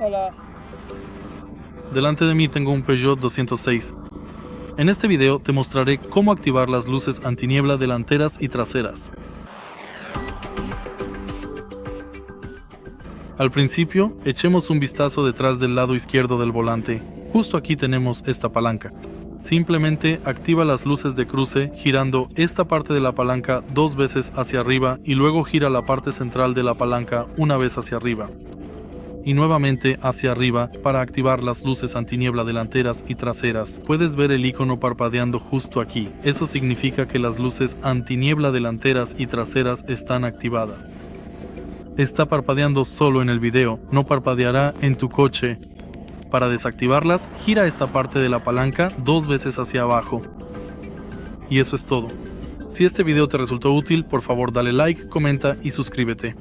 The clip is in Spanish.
Hola. Delante de mí tengo un Peugeot 206. En este video te mostraré cómo activar las luces antiniebla delanteras y traseras. Al principio, echemos un vistazo detrás del lado izquierdo del volante. Justo aquí tenemos esta palanca. Simplemente activa las luces de cruce girando esta parte de la palanca 2 veces hacia arriba y luego gira la parte central de la palanca una vez hacia arriba. Y nuevamente hacia arriba para activar las luces antiniebla delanteras y traseras. Puedes ver el icono parpadeando justo aquí. Eso significa que las luces antiniebla delanteras y traseras están activadas. Está parpadeando solo en el video, no parpadeará en tu coche. Para desactivarlas, gira esta parte de la palanca 2 veces hacia abajo. Y eso es todo. Si este video te resultó útil, por favor dale like, comenta y suscríbete.